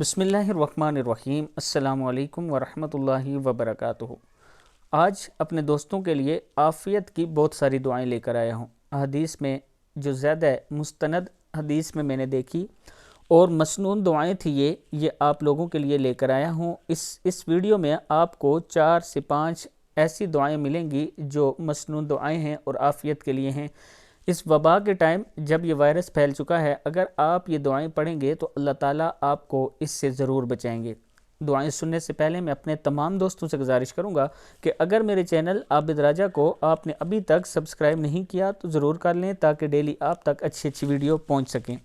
بسم اللہ الرحمن الرحیم۔ السلام علیکم ورحمۃ اللہ وبرکاتہ۔ آج اپنے دوستوں کے لیے عافیت کی بہت ساری دعائیں لے کر آیا ہوں۔ حدیث میں جو زیادہ مستند حدیث میں نے دیکھی اور مسنون دعائیں تھی یہ آپ لوگوں کے لیے لے کر آیا ہوں۔ اس ویڈیو میں آپ کو 4 سے 5 ایسی دعائیں ملیں گی جو مسنون دعائیں ہیں اور عافیت کے لیے ہیں۔ اس وبا کے ٹائم جب یہ وائرس پھیل چکا ہے، اگر آپ یہ دعائیں پڑھیں گے تو اللہ تعالیٰ آپ کو اس سے ضرور بچائیں گے۔ دعائیں سننے سے پہلے میں اپنے تمام دوستوں سے گزارش کروں گا کہ اگر میرے چینل عابد راجہ کو آپ نے ابھی تک سبسکرائب نہیں کیا تو ضرور کر لیں تاکہ ڈیلی آپ تک اچھی ویڈیو پہنچ سکیں۔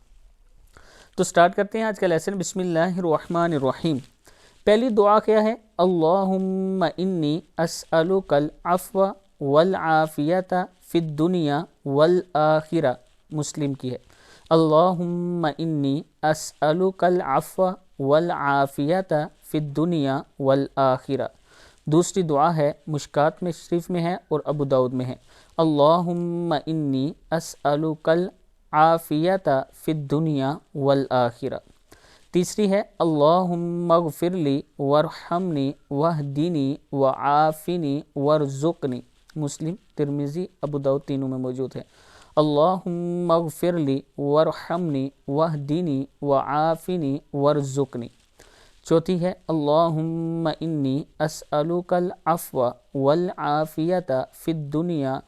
تو سٹارٹ کرتے ہیں آج کا لیسن۔ بسم اللہ الرحمن الرحیم۔ پہلی دعا کیا ہے؟ اللہم انی اسألک العفو والعافیت فی الدنیا والآخرہ۔ مسلم کی ہے۔ اللہم انی اسألک العفو والعافیت فی الدنیا والآخرہ۔ دوسری دعا ہے، مشکات میں شریف میں ہے اور ابو داؤد میں ہے۔ اللہم انی اسألک العافیت فی الدنیا والآخرہ۔ تیسری ہے، اللہم اغفر لی وارحمنی واہدنی وعافنی وارزقنی۔ مسلم، ترمذی، ابو داؤد تینوں میں موجود ہے۔ اللہم اغفر لی وارحمنی واہدنی وعافنی وارزقنی۔ چوتھی ہے، اللہم انی اسألک العفو والعافیت فی الدنیا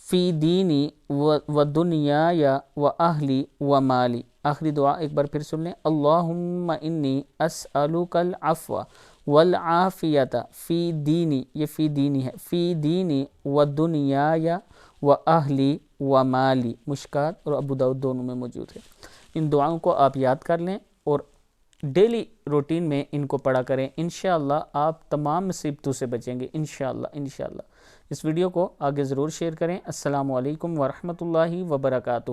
فی دینی و دنیای و اہلی و مالی۔ آخری دعا ایک بار پھر سن لیں۔ اللہم انی اسألک العفو والعافیت فی دینی، یہ فی دینی ہے، فی دینی و دنیای و اہلی و مالی۔ مشکات اور ابو داؤد دونوں میں موجود ہے۔ ان دعاؤں کو آپ یاد کر لیں اور ڈیلی روٹین میں ان کو پڑھا کریں۔ انشاءاللہ آپ تمام مصیبتوں سے بچیں گے، انشاءاللہ۔ اس ویڈیو کو آگے ضرور شیئر کریں۔ السلام علیکم ورحمۃ اللہ وبرکاتہ۔